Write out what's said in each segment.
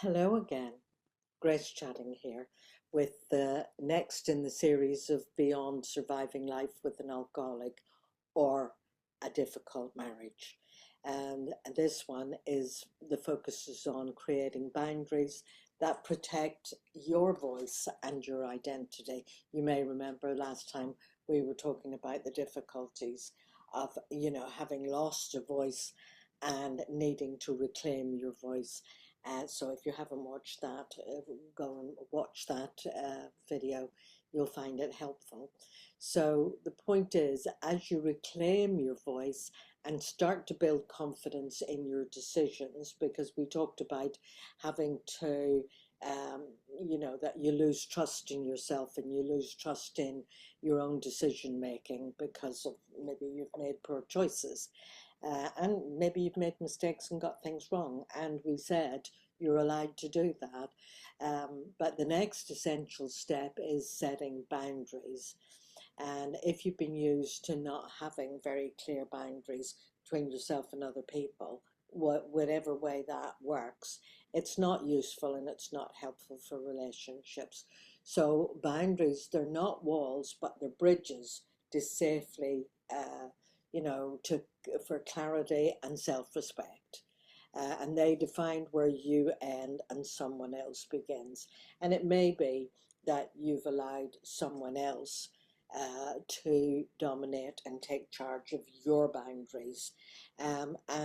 Hello again. Grace chatting here with the next in the series of Beyond Surviving Life with an Alcoholic or a Difficult Marriage. And this one is the focus is on creating boundaries that protect your voice and your identity. You may remember last time we were talking about the difficulties of, having lost a voice and needing to reclaim your voice. So if you haven't watched that, go and watch that video. You'll find it helpful. So the point is, as you reclaim your voice and start to build confidence in your decisions, because we talked about having to, that you lose trust in yourself and you lose trust in your own decision making because of maybe you've made poor choices. And maybe you've made mistakes and got things wrong. And we said you're allowed to do that. But the next essential step is setting boundaries. And if you've been used to not having very clear boundaries between yourself and other people, whatever way that works, it's not useful and it's not helpful for relationships. So boundaries, they're not walls, but they're bridges to safely, to for clarity and self-respect. And they define where you end and someone else begins. And it may be that you've allowed someone else to dominate and take charge of your boundaries. And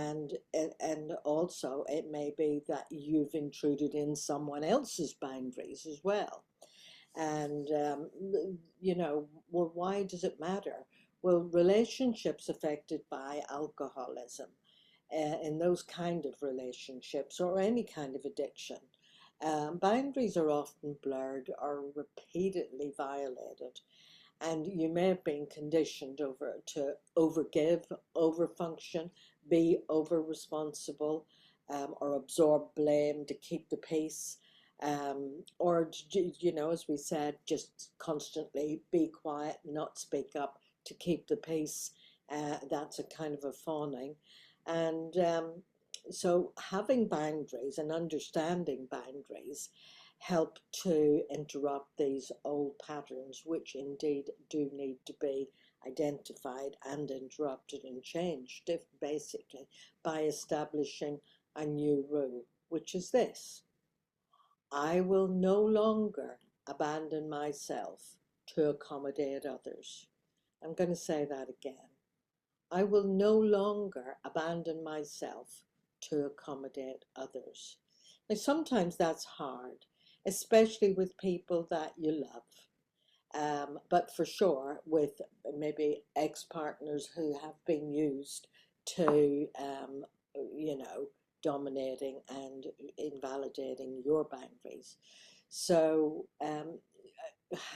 also it may be that you've intruded in someone else's boundaries as well. And, well, why does it matter? Well, relationships affected by alcoholism, in those kind of relationships or any kind of addiction, boundaries are often blurred or repeatedly violated. And you may have been conditioned to overgive, overfunction, be over responsible, or absorb blame to keep the peace, or as we said, just constantly be quiet, not speak up to keep the peace. That's a kind of a fawning, and so having boundaries and understanding boundaries help to interrupt these old patterns, which indeed do need to be identified and interrupted and changed, if basically by establishing a new rule, which is this: I will no longer abandon myself to accommodate others. I'm going to say that again. I will no longer abandon myself to accommodate others. Now, sometimes that's hard, especially with people that you love. But for sure, with maybe ex-partners who have been used to, you know, dominating and invalidating your boundaries. So,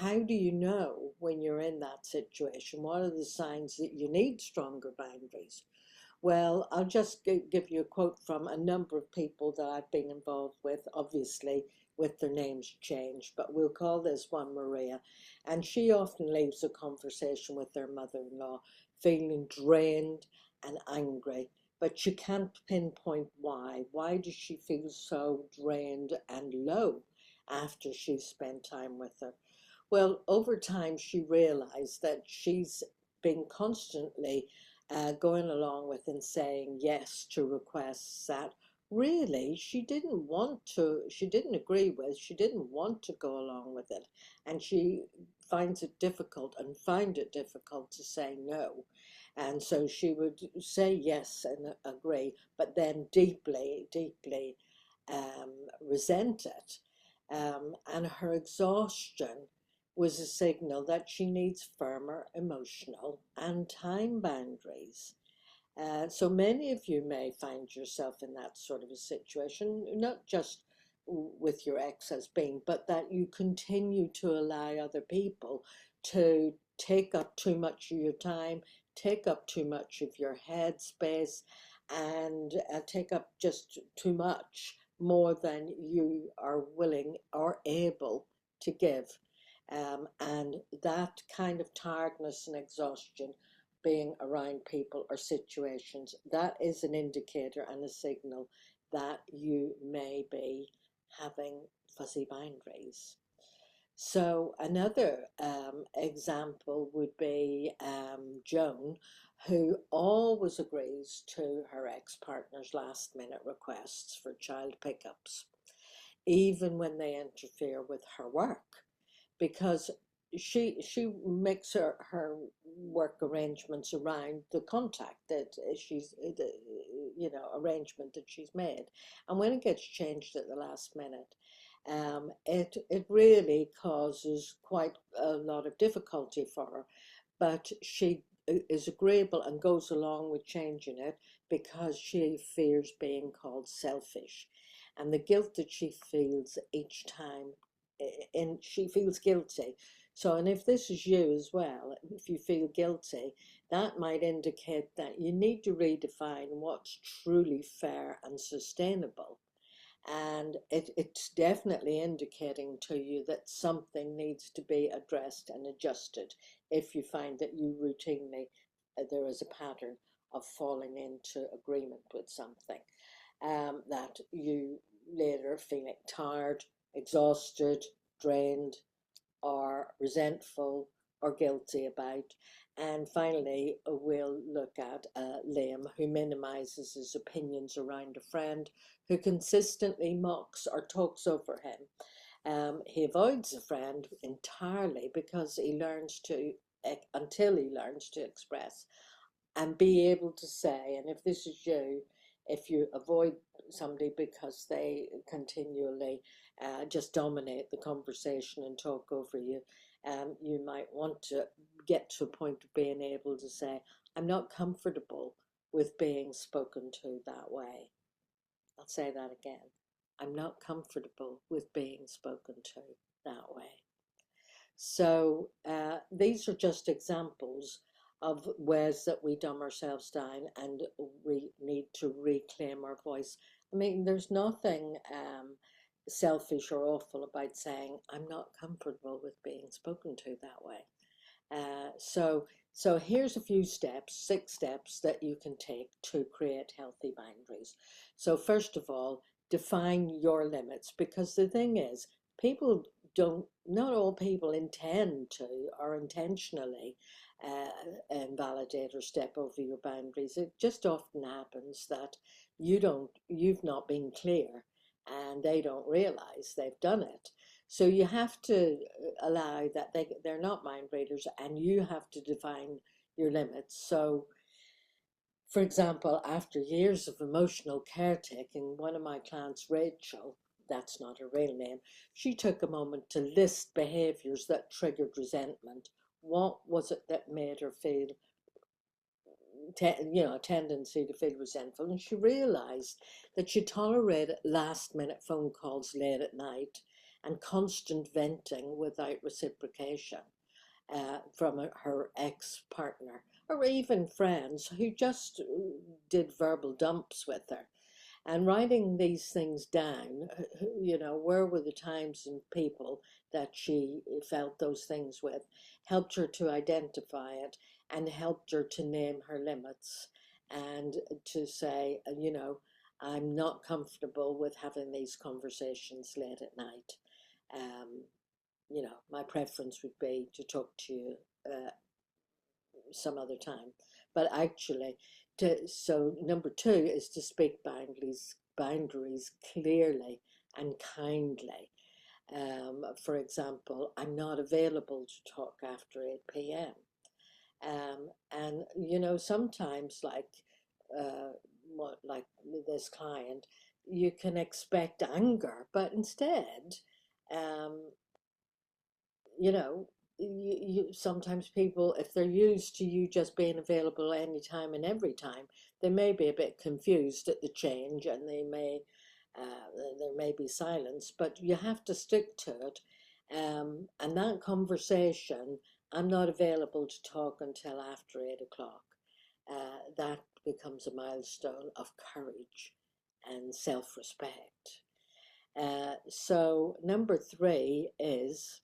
how do you know when you're in that situation? What are the signs that you need stronger boundaries? Well, I'll just give you a quote from a number of people that I've been involved with, obviously with their names changed, but we'll call this one Maria. And she often leaves a conversation with their mother-in-law feeling drained and angry, but she can't pinpoint why. Why does she feel so drained and low after she's spent time with her? Well, over time, she realized that she's been constantly going along with and saying yes to requests that really she didn't agree with, she didn't want to go along with it. And she finds it difficult and find it difficult to say no. And so she would say yes and agree, but then deeply, deeply resent it. And her exhaustion was a signal that she needs firmer emotional and time boundaries. So many of you may find yourself in that sort of a situation, not just with your ex as being, but that you continue to allow other people to take up too much of your time, take up too much of your head space, and take up just too much more than you are willing or able to give. And that kind of tiredness and exhaustion being around people or situations, that is an indicator and a signal that you may be having fuzzy boundaries. So another example would be Joan, who always agrees to her ex-partner's last-minute requests for child pickups, even when they interfere with her work, because she makes her work arrangements around the contact that she's the arrangement that she's made, and when it gets changed at the last minute, it really causes quite a lot of difficulty for her, but she is agreeable and goes along with changing it because she fears being called selfish, and the guilt that she feels each time, and she feels guilty. So, and if this is you as well, if you feel guilty, that might indicate that you need to redefine what's truly fair and sustainable. And it's definitely indicating to you that something needs to be addressed and adjusted if you find that you routinely, there is a pattern of falling into agreement with something, that you later feeling tired, exhausted, drained, or resentful or guilty about. And finally, we'll look at Liam, who minimizes his opinions around a friend who consistently mocks or talks over him. He avoids a friend entirely because he learns to, until he learns to express and be able to say, and if this is you, if you avoid somebody because they continually just dominate the conversation and talk over you, you might want to get to a point of being able to say, I'm not comfortable with being spoken to that way. I'll say that again. I'm not comfortable with being spoken to that way. So these are just examples of ways that we dumb ourselves down and we need to reclaim our voice. I mean, there's nothing selfish or awful about saying, I'm not comfortable with being spoken to that way. So here's a few steps, 6 steps that you can take to create healthy boundaries. So first of all, define your limits, because the thing is, people don't, not all people intend to or intentionally invalidate or step over your boundaries. It just often happens that you've not been clear and they don't realize they've done it. So you have to allow that they're not mind readers, and you have to define your limits. So, for example, after years of emotional caretaking, one of my clients, Rachel, that's not her real name, she took a moment to list behaviors that triggered resentment. What was it that made her feel, a tendency to feel resentful? And she realized that she tolerated last minute phone calls late at night and constant venting without reciprocation from her ex-partner, or even friends who just did verbal dumps with her. And writing these things down, where were the times and people that she felt those things with, helped her to identify it and helped her to name her limits and to say, I'm not comfortable with having these conversations late at night. Um, my preference would be to talk to you some other time. But actually, so number 2 is to speak boundaries clearly and kindly. For example, I'm not available to talk after 8 p.m. And sometimes uh, like this client, you can expect anger, but instead, um, you know, sometimes people, if they're used to you just being available anytime and every time, they may be a bit confused at the change, and there may be silence, but you have to stick to it. And that conversation, I'm not available to talk until after 8 o'clock. That becomes a milestone of courage and self-respect. So number 3 is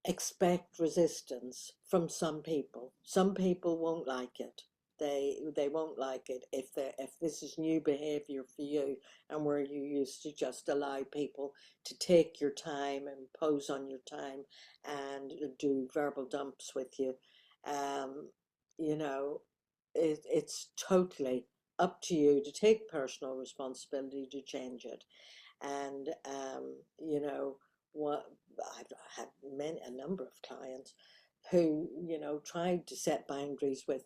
expect resistance from some people. Some people won't like it. They won't like it if this is new behavior for you, and where you used to just allow people to take your time and pose on your time and do verbal dumps with you. Um, you know, it's totally up to you to take personal responsibility to change it. And what I've had a number of clients who tried to set boundaries with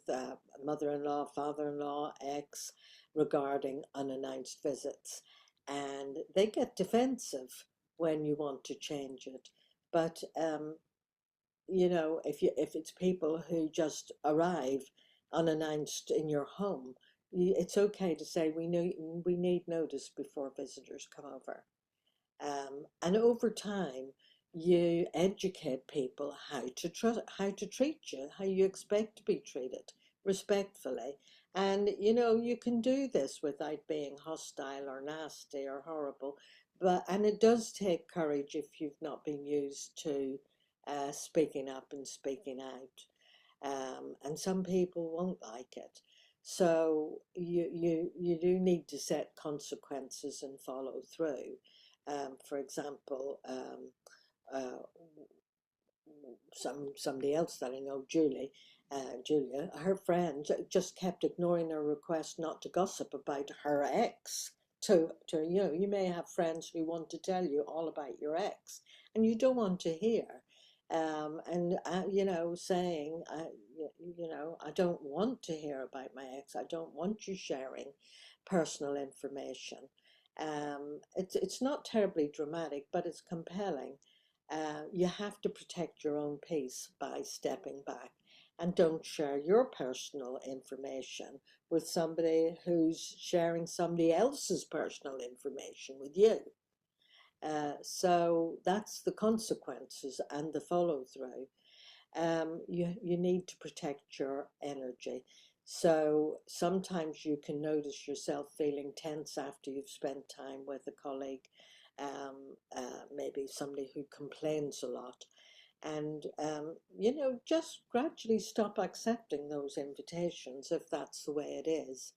mother-in-law, father-in-law, ex regarding unannounced visits, and they get defensive when you want to change it. But if it's people who just arrive unannounced in your home, it's okay to say we need notice before visitors come over. And over time, you educate people how to treat you, how you expect to be treated respectfully. And you can do this without being hostile or nasty or horrible. And it does take courage if you've not been used to speaking up and speaking out. And some people won't like it. So you do need to set consequences and follow through. For example, uh, somebody else that I know, Julia, her friend just kept ignoring her request not to gossip about her ex. You may have friends who want to tell you all about your ex, and you don't want to hear. And saying, I don't want to hear about my ex. I don't want you sharing personal information. It's not terribly dramatic, but it's compelling. You have to protect your own peace by stepping back, and don't share your personal information with somebody who's sharing somebody else's personal information with you. So that's the consequences and the follow through. You need to protect your energy. So sometimes you can notice yourself feeling tense after you've spent time with a colleague, maybe somebody who complains a lot. And, just gradually stop accepting those invitations if that's the way it is,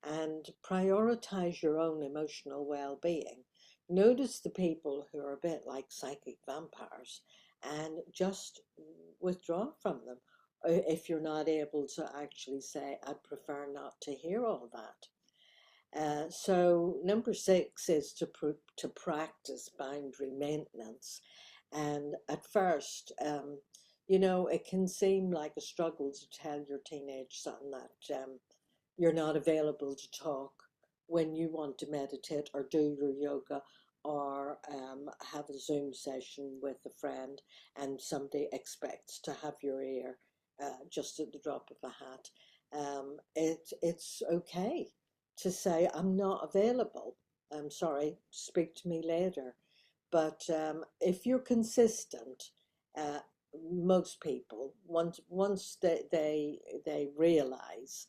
and prioritize your own emotional well-being. Notice the people who are a bit like psychic vampires and just withdraw from them if you're not able to actually say, I'd prefer not to hear all that. So number 6 is to practice boundary maintenance. And at first, it can seem like a struggle to tell your teenage son that you're not available to talk when you want to meditate or do your yoga, or have a Zoom session with a friend, and somebody expects to have your ear just at the drop of a hat. It's okay to say, I'm not available. I'm sorry, speak to me later. But if you're consistent, uh, most people, once they realize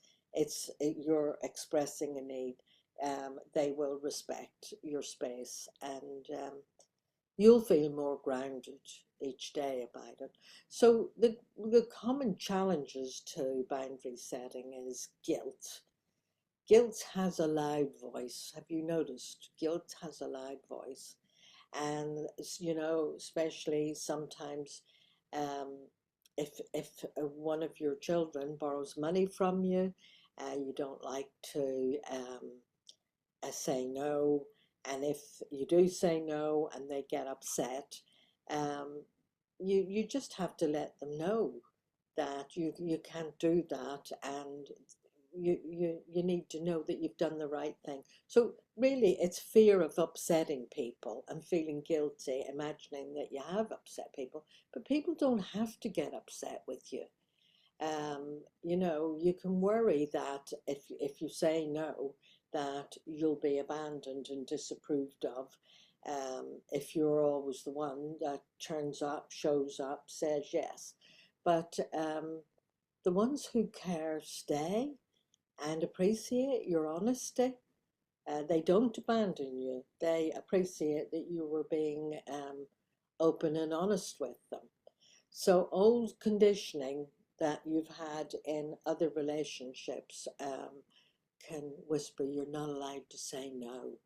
you're expressing a need, they will respect your space, and you'll feel more grounded each day about it. So the common challenges to boundary setting is guilt. Guilt has a loud voice. Have you noticed? Guilt has a loud voice. And, especially sometimes um, if one of your children borrows money from you, you don't like to say no. And if you do say no and they get upset, um, you just have to let them know that you can't do that, and you need to know that you've done the right thing. So really, it's fear of upsetting people and feeling guilty, imagining that you have upset people. But people don't have to get upset with you. You can worry that if you say no, that you'll be abandoned and disapproved of. If you're always the one that turns up, shows up, says yes. But the ones who care stay and appreciate your honesty. They don't abandon you. They appreciate that you were being open and honest with them. So old conditioning that you've had in other relationships can whisper, you're not allowed to say no,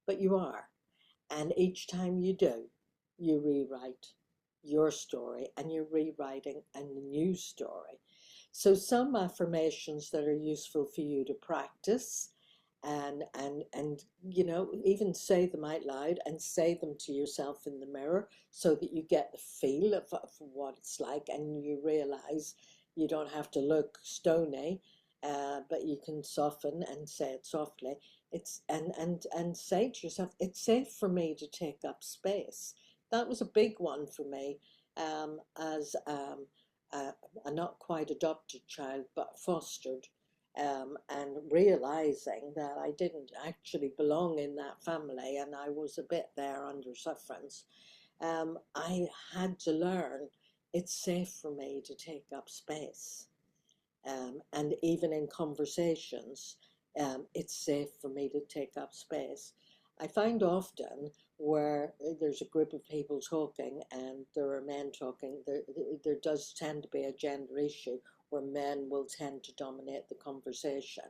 but you are. And each time you do, you rewrite your story and you're rewriting a new story. So some affirmations that are useful for you to practice and you know, even say them out loud and say them to yourself in the mirror so that you get the feel of what it's like, and you realize you don't have to look stony, but you can soften and say it softly. It's and say to yourself, it's safe for me to take up space. That was a big one for me, as a, a not quite adopted child but fostered, and realizing that I didn't actually belong in that family and I was a bit there under sufferance. I had to learn it's safe for me to take up space, and even in conversations, it's safe for me to take up space. I find often where there's a group of people talking and there are men talking, there does tend to be a gender issue where men will tend to dominate the conversation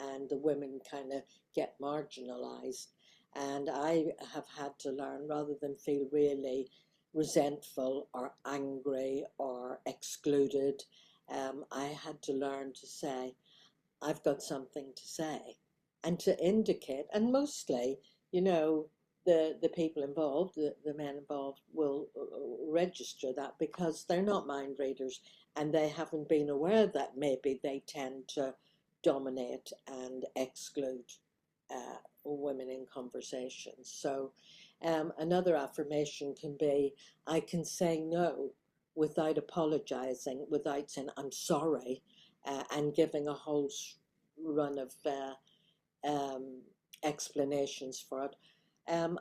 and the women kind of get marginalized. And I have had to learn, rather than feel really resentful or angry or excluded, I had to learn to say, I've got something to say, and to indicate, and mostly, you know, the people involved, the men involved will register that because they're not mind readers and they haven't been aware that maybe they tend to dominate and exclude women in conversations. So another affirmation can be, I can say no without apologizing, without saying I'm sorry, and giving a whole run of um, explanations for it.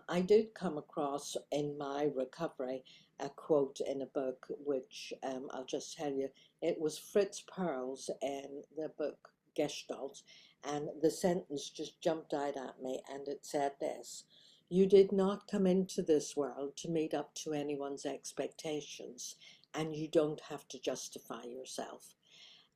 I did come across in my recovery a quote in a book, which I'll just tell you. It was Fritz Perls in the book Gestalt, and the sentence just jumped out at me, and it said this: you did not come into this world to meet up to anyone's expectations, and you don't have to justify yourself.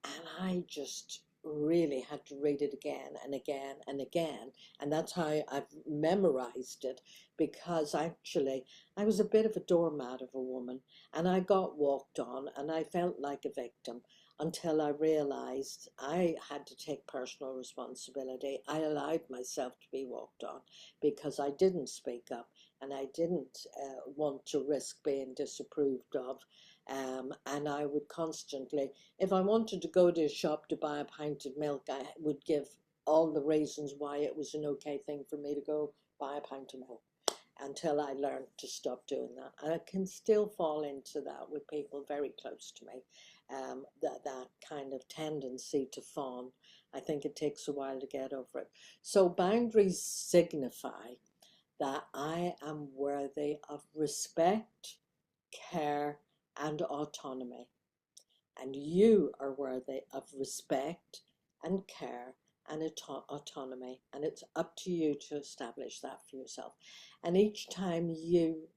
And I just really had to read it again and again and again. And that's how I've memorized it, because actually I was a bit of a doormat of a woman and I got walked on and I felt like a victim until I realized I had to take personal responsibility. I allowed myself to be walked on because I didn't speak up and I didn't want to risk being disapproved of. And I would constantly, if I wanted to go to a shop to buy a pint of milk, I would give all the reasons why it was an okay thing for me to go buy a pint of milk, until I learned to stop doing that. And I can still fall into that with people very close to me, that kind of tendency to fawn. I think it takes a while to get over it. So boundaries signify that I am worthy of respect, care, and autonomy. And you are worthy of respect and care and autonomy. And it's up to you to establish that for yourself. And each time you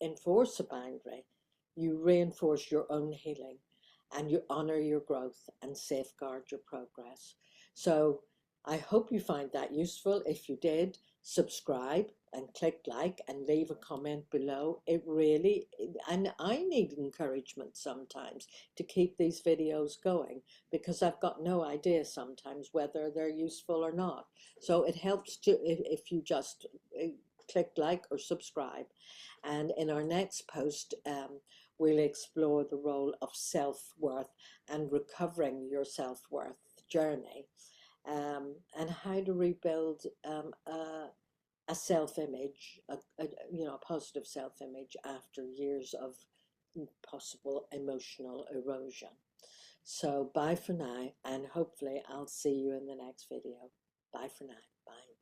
enforce a boundary, you reinforce your own healing and you honor your growth and safeguard your progress. So I hope you find that useful. If you did, subscribe and click like and leave a comment below. It really, and I need encouragement sometimes to keep these videos going, because I've got no idea sometimes whether they're useful or not. So it helps to, if you just click like or subscribe. And in our next post, we'll explore the role of self-worth and recovering your self-worth journey, and how to rebuild a self-image, you know, a positive self-image after years of possible emotional erosion. So bye for now, and hopefully I'll see you in the next video. Bye for now. Bye.